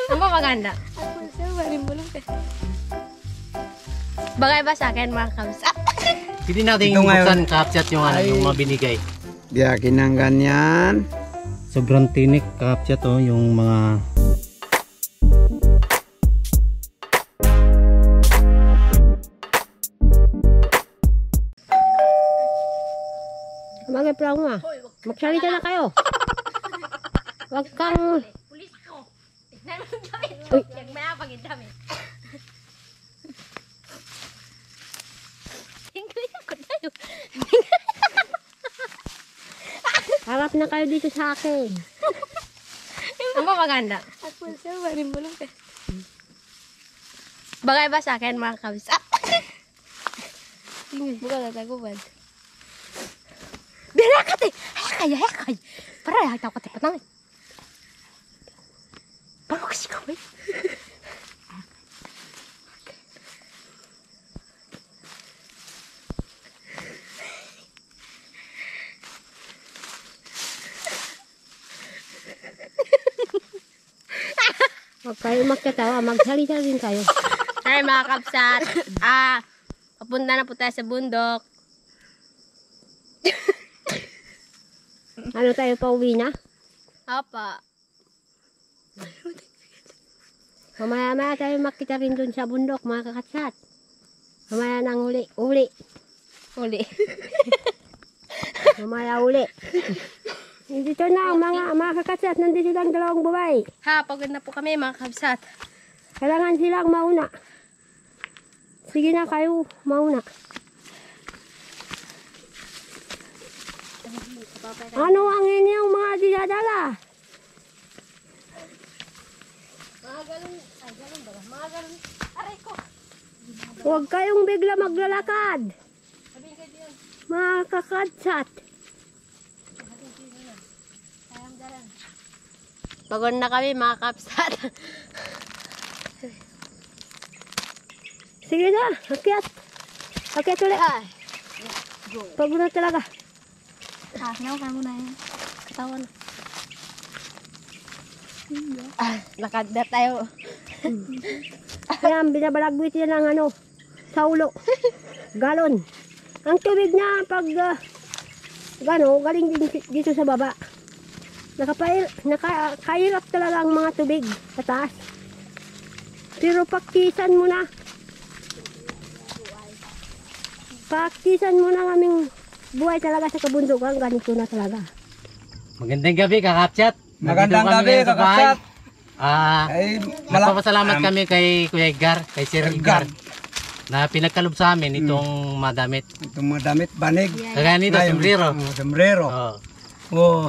Ang ba maganda? Bagay ba sa akin mga kabsat? Hindi natin buksan kapsat yung ano, yung mabinigay. Biyakin ng ganyan. Sobrang tinik kapsat oh, yung mga Mag-eplang mo ah. Magsalita na kayo. Huwag kang... Pulis ako. Tignan mo yung damit. Huwag mayapag yung damit. Tingnan ako tayo. Harap na kayo dito sa akin. Ang ba maganda? Ako siya, marim mo lang ka. Bagay ba sa akin mga kabsat? Tingnan mo ka natagupan. Birakate! Hekay! Para hekay ko tipat namin. Bago kasi kawin. Huwag kayo magkatawa, magsalita rin kayo. Hi mga kabsat. Papunta na po tayo sa bundok. Ano tayo, pauwi na? Apa. Mamaya tayo makita rin dun sa bundok, mga kakatsat. Mamaya nang uli. Mamaya uli. Dito na ang mga kakatsat. Nandito lang dalawang buhay. Pagod na po kami mga kabsat. Kailangan silang mauna. Sige na kayo, mauna. Ano ang inyong mga dinadala? Mga galon, aray ko. Huwag kayong bigla maglalakad. Mga kakatsat. Pagod na kami mga kapsat. Sige na, akyat ulit. Pagod na talaga. Ngaw ka muna yan. Katawan. Lakad na tayo. Ayan, binabalagwit yan ng ano, sa ulo. Galon. Ang tubig niya pag galing din dito sa baba. Nakahirap talaga ang mga tubig sa taas. Pero paktisan mo na. Paktisan mo na kaming buhay talaga sa kabundukan, ganito na talaga. magandang gabi kakapsat. Magandang gabi kakapsat. Nagpapasalamat kami kay Kuya Edgar, kay Sir Edgar na pinagkalob sa amin itong madamit. Itong madamit, banig. Kaya nito, sombrero. Sombrero.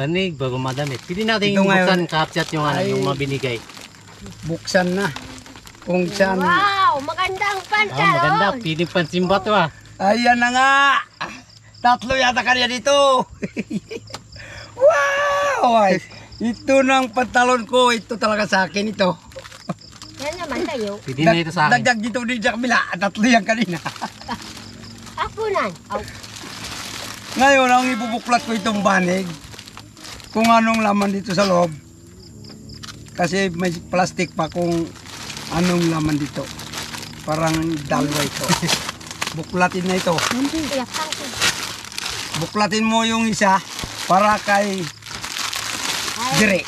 Banig, bago madamit. Pwede natin buksan kakapsat yung ano, yung mabinigay. Buksan na. Kung saan. Wow, magandang pantalon. Maganda, pwede pansimba to ah. Ayan na nga. Tatlo yata kanya dito. Wow! Ito ng pantalon ko. Ito talaga sa akin ito. Yan naman tayo. Pwede na ito sa akin. Dagdag dito din sa kabila. Tatlo yan kanina. Apunan. Ngayon, ang ibubuklat ko itong banig. Kung anong laman dito sa loob. Kasi may plastic pa kung anong laman dito. Parang dalawa ito. Buklatin na ito. Buklatin mo yung isa para kay Dire.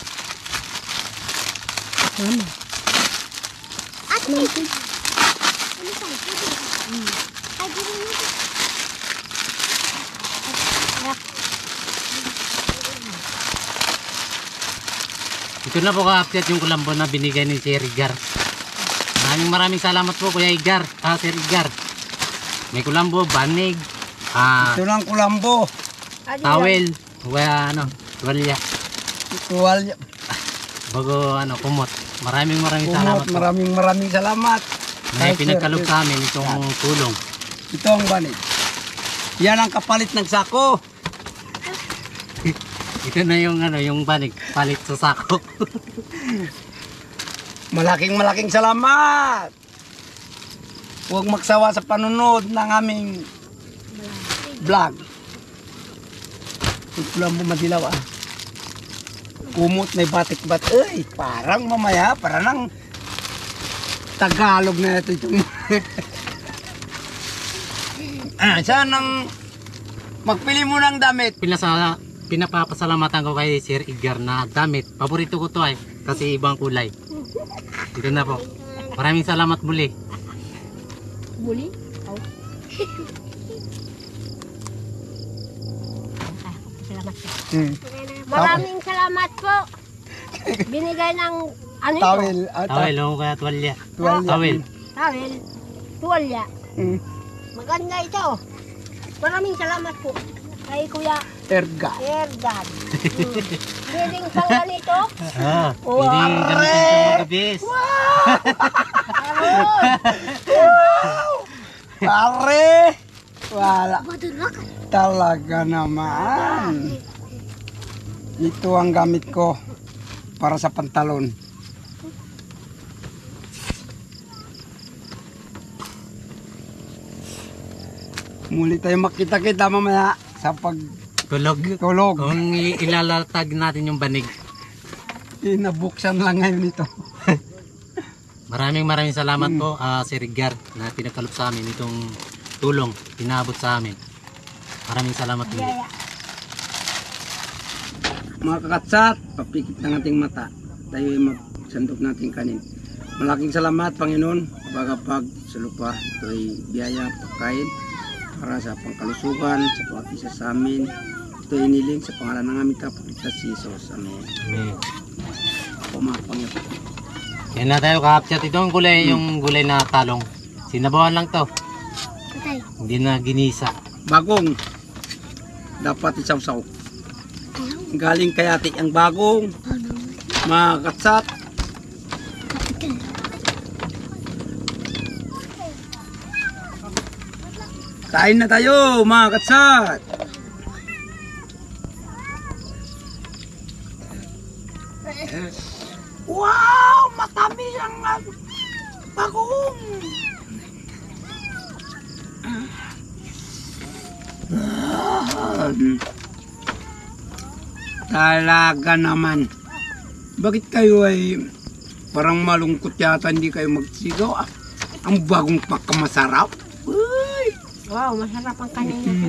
Ito na po ka-update yung kulambo na binigay ni Sir Edgar. Maraming salamat po Kuya Edgar, Sir Edgar. May kulambo, banig, Ito ng kulambo. towel, tuwalya. Tuwalya. Bago kumot. Maraming salamat po. Maraming salamat. May pinagkalog sa amin itong tulong. Ito ang banig. Yan ang kapalit ng sako. Ito na yung banig, palit sa sako. Malaking salamat. Huwag magsawa sa panunod ng aming vlog. Ito lang madilaw kumot, may batik-bat. Ay, parang mamaya, parang ng Tagalog na ito yung... Saan ang magpili mo ng damit? Pinapapasalamatan ko kay Sir Edgar na damit. Paborito ko to ay kasi ibang kulay. Dito na po. Maraming salamat muli. Muli? Oh. Salamat po. Maraming salamat po. Binigay ng ano ito? Tawel. Tawel, o kaya tuwalya. Tawel. Tawel. Tuwalya. Maganda ito. Maraming salamat po kay Kuya Erga. Ergan. Pwedeng pang ganito? Pwedeng gamitin sa mga gabis. Pare! Wala. Talaga naman. Ito ang gamit ko para sa pantalon. Muli tayo makita-kita mamaya sa Tulog. pagtulog. Kung ilalatag natin yung banig. Nabuksan lang ngayon ito. Maraming salamat po Sir Edgar na pinagkaloob sa amin itong tulong, pinabot sa amin. Maraming salamat po. Mga kakatsat, papikit ng ating mata. Tayo ay magsandok natin kanin. Malaking salamat Panginoon kapag sa lupa. Ito ay biyaya, pagkain para sa pangkalusugan, sa pag-isa sa amin. Ito ay iniling sa pangalan ng aming kapagligtas si Jesus. Amen. Amen. Ako mga Panginoon. Yan na tayo kapchat. Ito ang gulay, yung gulay na talong. Sinabawan lang to. Patay. Hindi na ginisa. Bagong. Dapat isaw-saw. Galing kay ate ang bagong. Mga katsat. Kain na tayo mga katsat. Wow! Matamis ang bagong. Talaga naman. Bakit kayo ay parang malungkot yata hindi kayo magsigaw? Ang bagong pagkamasarap. Uy! Wow, masarap ang kanina po.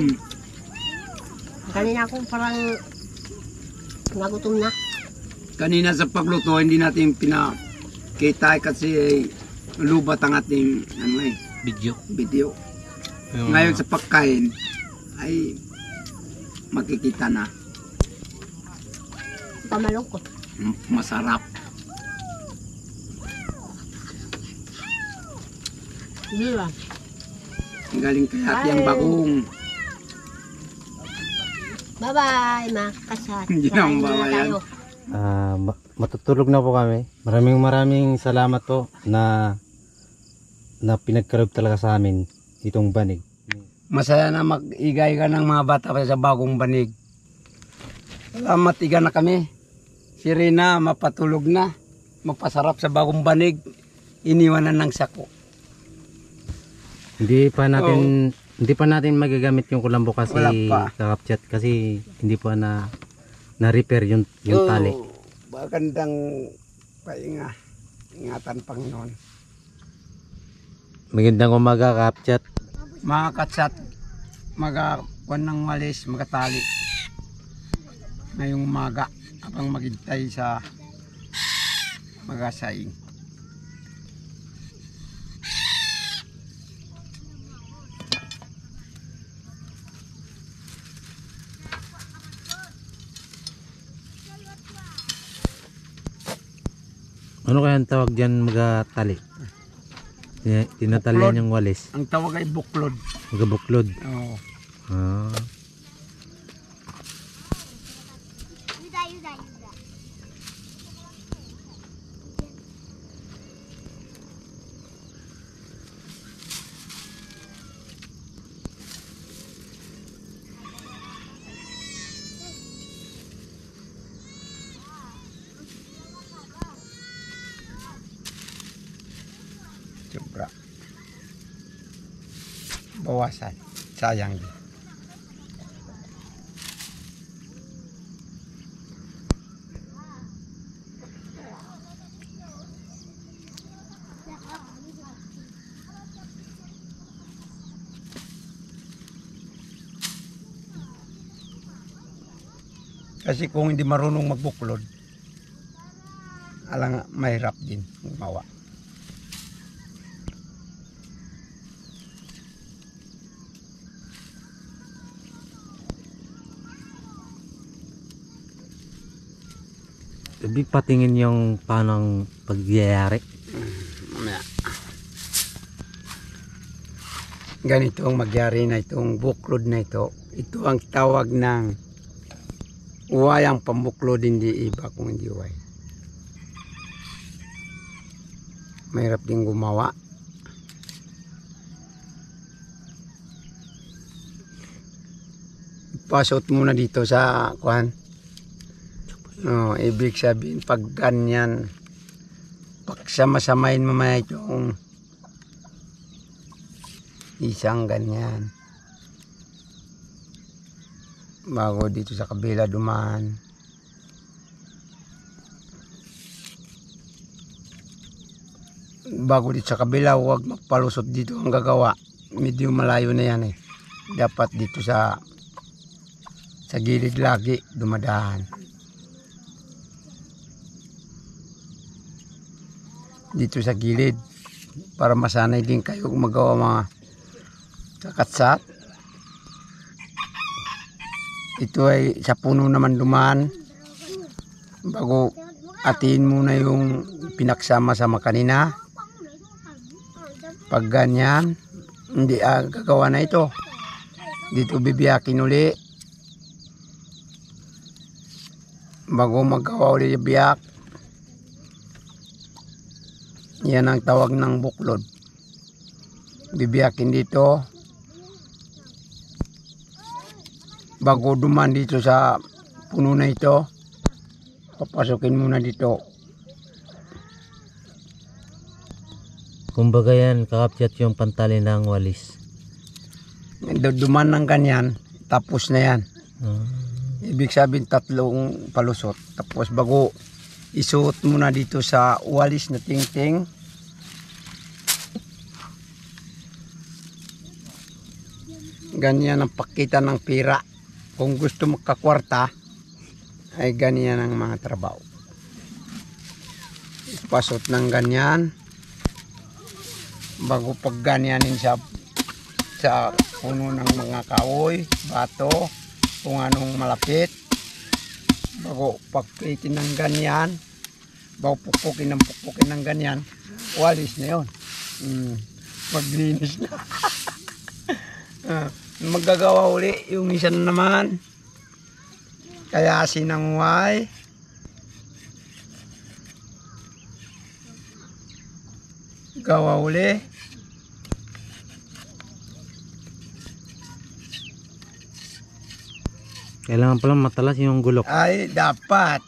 Kanina akong parang nagutom na. Kanina sa pagluto hindi natin pinakita kasi lubat ang ating video. Ngayon sa pagkain ay makikita na. Pamalungkot. Masarap. Hindi ba? Galing kay ate ang bagong. Bye-bye mga kasat. Hindi na ang babayan. Matutulog na po kami. Maraming salamat po na pinagkaloob talaga sa amin itong banig. Masaya na mag-igay ka ng mga bata pa sa bagong banig. Salamat, iga na kami. Si Rina mapatulog na. Mapasarap sa bagong banig. Iniwanan ng sako. Hindi pa natin magagamit yung kulambo kasi kakapchat kasi hindi pa na-repair yung tali. Magandang painga. Ingatan Panginoon. Magandang umaga kakapchat. Mga katsat, magakuan ng walis, magatali. Ngayong umaga, habang maghintay sa magasaing. Ano kaya ang tawag dyan magatali? Tinatalian yung walis. Ang tawag ay buklod. Magabuklod. Oo. Sobra. Bawasan. Sayang din. Kasi kung hindi marunong magbuklod, alang mahirap din gumawa. Ibig patingin yung paanong pagyayari. Mamaya. Ganito ang magyari na itong buklod na ito. Ito ang tawag ng uway. Ang pambuklod hindi iba kung hindi uway. Mahirap din gumawa. Pasot muna dito sa kuhan. No, ibig sabihin pag ganyan, pagsama-samain mamaya itong isang ganyan bago dito sa kabila dumaan. Bago dito sa kabila, huwag magpalusot dito ang gagawa. Medyo malayo na yan eh. Dapat dito sa gilid lagi dumadaan. Dito sa gilid para masanay din kayo magawa mga kakatsat. Ito ay sa puno naman dumaan bago atiin muna yung pinaksama sa kanina. Pag ganyan hindi gagawa na ito, dito bibiyakin uli bago magawa uli yung biyak. Yan ang tawag ng buklod. Bibiyakin dito bago duman dito sa puno na ito. Papasukin muna dito. Kumbaga yan, kakapyat yung pantali ng walis. Duman ng ganyan, tapos na yan. Ibig sabihin 3 palusot. Tapos bago isuot muna dito sa walis na tingting. Ganyan ang pakita ng pira. Kung gusto magkakwarta, ay ganyan ang mga trabaho. Pasot ng ganyan. Bago pag ganyanin sa puno ng mga kahoy, bato, kung anong malapit. Bago pagpitin ng ganyan, bago pukpukin ng ganyan, walis na yun. Maglinis na. Magagawa uli yung isa na naman. Kaya sinangway. Gawa uli. Kailangan pala matalas yung gulok. Ay, dapat.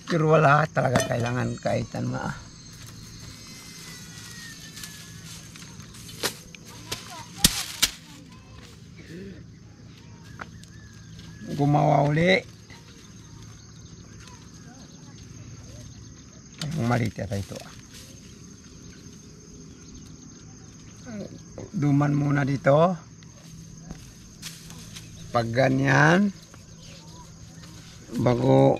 Pero wala talaga kailangan kaitan gumawa uli. Malita ito. Duman muna dito. Pag ganyan, bago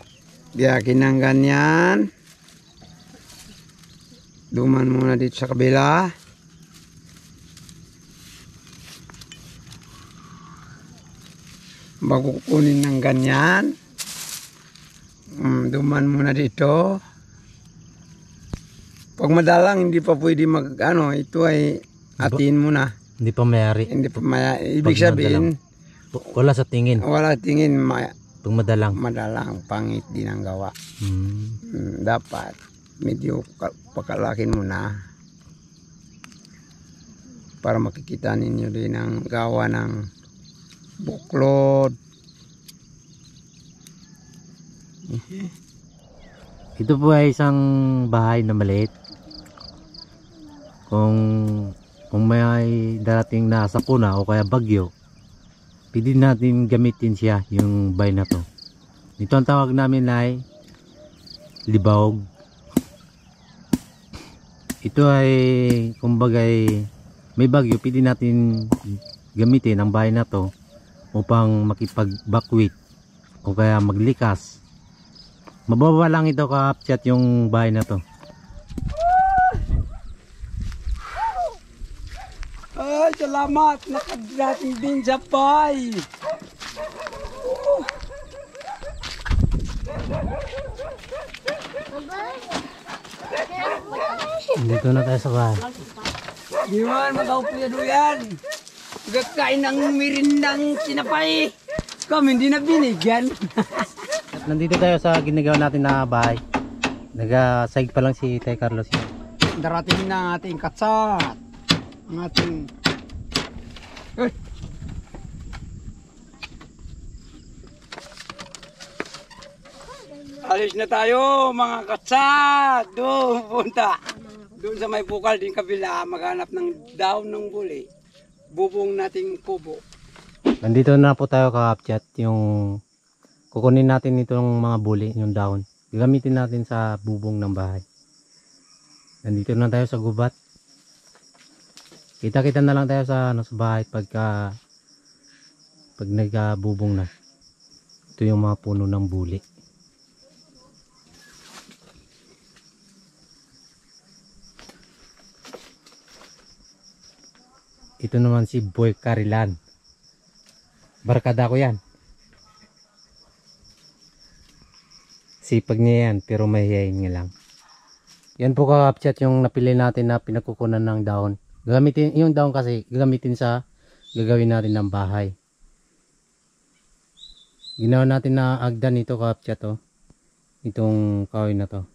biyakin ng ganyan, duman muna dito sa kabila. Bago kunin ng ganyan, duman muna dito. Pag madalang hindi pa pwede ito ay atin muna. Hindi pa mayari. Hindi pa mayari. Ibig sabihin, wala sa tingin. Wala tingin. Pag madalang. Madalang, pangit din ang gawa. Dapat, medyo pakalakin muna. Para makikita ninyo din ang gawa ng buklod. Ito po ay isang bahay na maliit. Kung may darating na sakuna o kaya bagyo, pwede natin gamitin siya, yung bahay na to. Ito ang tawag namin ay libawog. Ito ay kumbaga may bagyo, pwede natin gamitin ang bahay na to upang makipag-bakwit o kaya maglikas. Mababa lang ito ka-upchat yung bahay na to. Ay, salamat. Nakadating din sa bahay. Dito na tayo sa bahay. Di man, magkaupiado yan. Gagkain ng mirindang sinapay. Kami hindi na binigyan. Nandito tayo sa ginagawa natin na bahay. Nag-saig pa lang si Tay Carlos. Darating na ang ating katsat. Ang ating... Eh. Alis na tayo mga katsat. Doon punta. Doon sa may bukal din kabila. Maghanap ng daon ng buli. Bubong nating kubo. Nandito na po tayo ka-upchat. Yung kukunin natin itong mga buli, yung daon. Gagamitin natin sa bubong ng bahay. Nandito na tayo sa gubat. Kita-kita na lang tayo sa bahay pag nagbubong na. Ito yung mga puno ng buli. Ito naman si Boy Carilan. Barkada ko yan. Sipag niya yan, pero mahihayin niya lang. Yan po ka-upchat yung napili natin na pinagkukunan ng daon. Gagamitin, yung daon kasi gagamitin sa gagawin natin ng bahay. Ginawa natin na agdan ito ka-upchat to. Itong kahoy na to.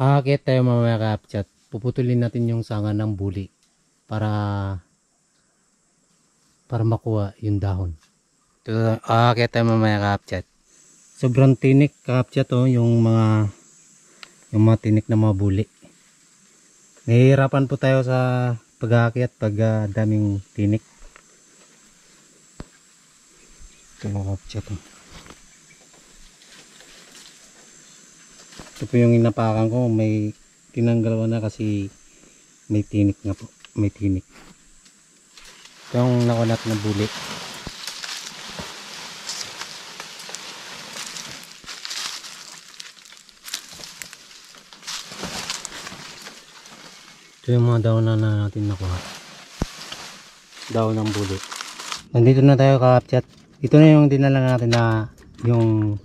Aakit tayo mamaya ka-upchat. Puputulin natin yung sanga ng buli para makuha yung dahon. Ito, aakit tayo mamaya ka-upchat. Sobrang tinik ka-upchat to, yung mga tinik na mga buli. Nahihirapan po tayo sa pag-aakyat pag daming tinik. Ito ka-upchat to. Ito po yung inapakan ko, may tinanggal ko na kasi may tinik nga po, may tinik. Ito yung nakunat na buli. Ito yung mga daon na natin nakuha. Daon ng buli. Nandito na tayo ka-upchat. Ito na yung dinala natin na yung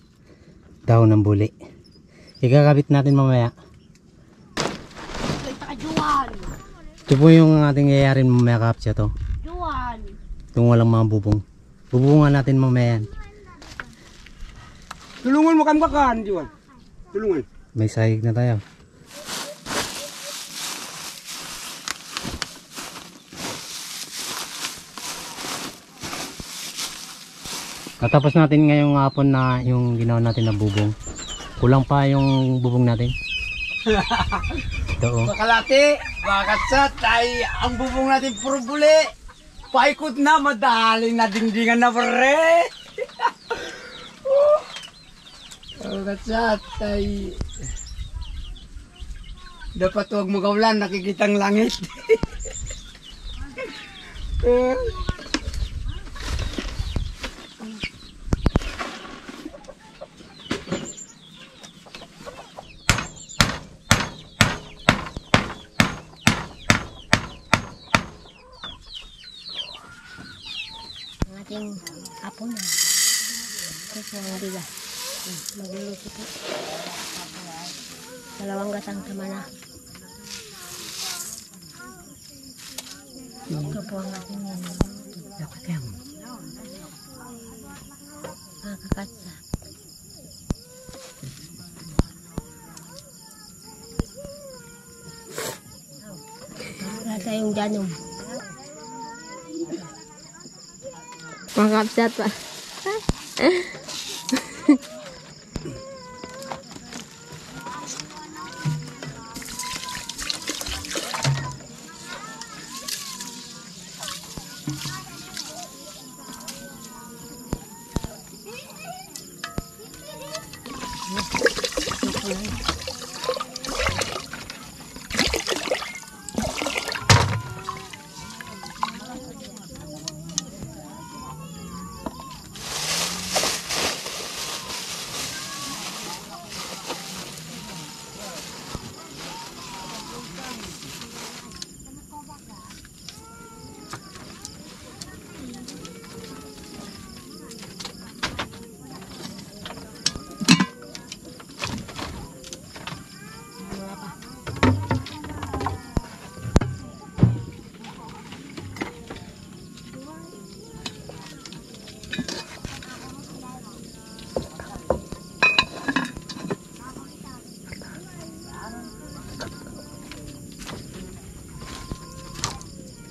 daon ng buli. Ikakabit natin mamaya. Ito po yung ating yayarin mamaya ka-upchat to. Itong walang mga bubong. Bubungan natin mamaya yan. Tulungan mo kamkakan, Juan. Tulungan. May sahig na tayo. Natapos natin ngayong hapon na yung ginawa natin na bubong. Kulang pa yung bubong natin. Ito oh. Makalati, mga katsat, ay ang bubong natin puro buli. Paikot na, madaling na dingdingan na pre. Mga katsat, ay dapat huwag magaulan, nakikitang langit. Ating apo na. Ito po ang bigas. Magluluto po. Dalawang gatang tama na. Ito po ang ating dapat yan. Kakatsa. Wala tayong danom. Makapsat pa.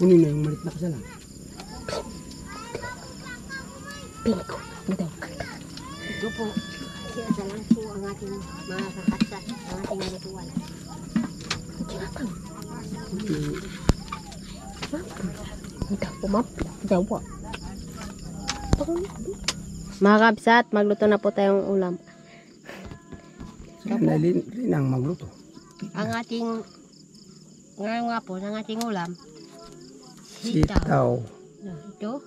Kunin na yung malit na kasalan. Pinko. Ito. Ito po. Siya lang po ang ating mga kakasat. Ang ating ritual. Ito po, map. Ito po. Mga kabsat, magluto na po tayong ulam. Rin ang magluto. Ang ating, ngayon nga po, ang ating ulam, Sitaw. Ito,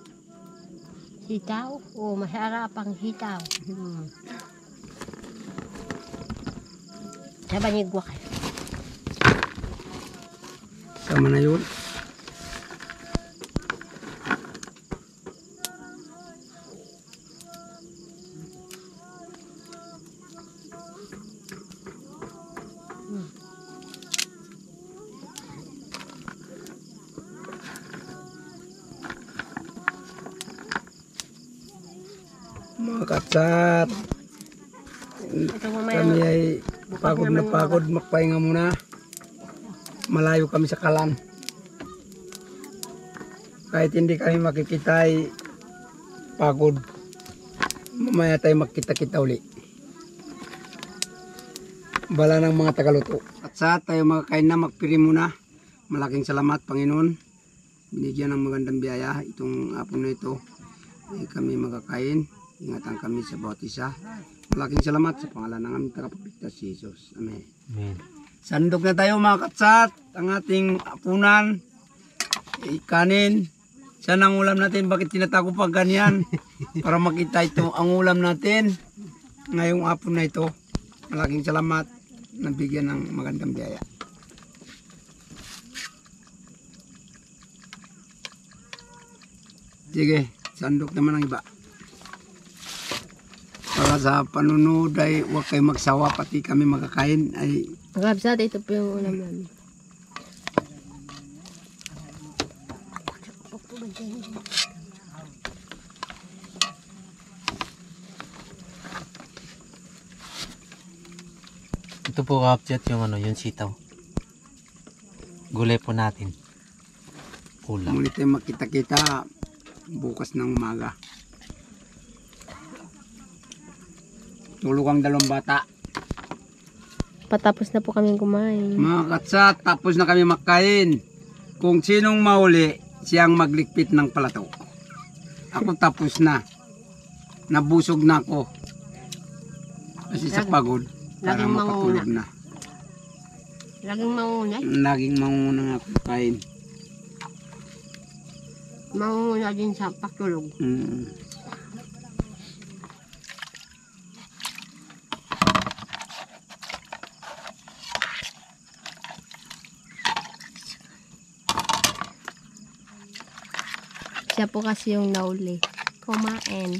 sitaw. O, masarap ang sitaw. Sa banigwa kayo. Tama na yun. Mga katsat, kami ay pagod na pagod, magpahinga muna. Malayo kami sa kalan. Kahit hindi kami makikita ay pagod. Mamaya tayo magkita-kita uli. Bala ng mga tagaluto. Katsat, tayo makakain na, magpiri muna. Malaking salamat, Panginoon. Binigyan ng magandang biyaya itong hapon na ito. Ay kami makakain. Ingatan kami sa bawat isa. Malaking salamat sa pangalan ng aming tagapagligtas si Jesus. Amen. Amen. Sandok na tayo mga katsat. Ang ating apunan. Kanin. Saan ang ulam natin? Bakit tinatago pa ganyan? Para makita ito ang ulam natin. Ngayong hapon na ito. Malaking salamat. Nabigyan ng magandang biyaya. Sige. Sandok naman ang iba. Para sa panunod ay huwag kayo magsawa, pati kami makakain ay Mga kabsat, ito po yung ulam namin. Ito po kapsat yung yung sitaw. Gulay po natin. Ulam. muli tayo makita-kita bukas ng umaga. Tulog ang dalawang bata. Patapos na po kami kumain. Mga katsat, tapos na kami makain. Kung sinong mahuli, siyang maglikpit ng palato. Ako tapos na. Nabusog na ako. Kasi sa pagod, para laging makatulog na. Laging maunay. Laging manguna nga ako kain. Mauna din sa pagtulog. Siya po kasi yung nauli. Kumain.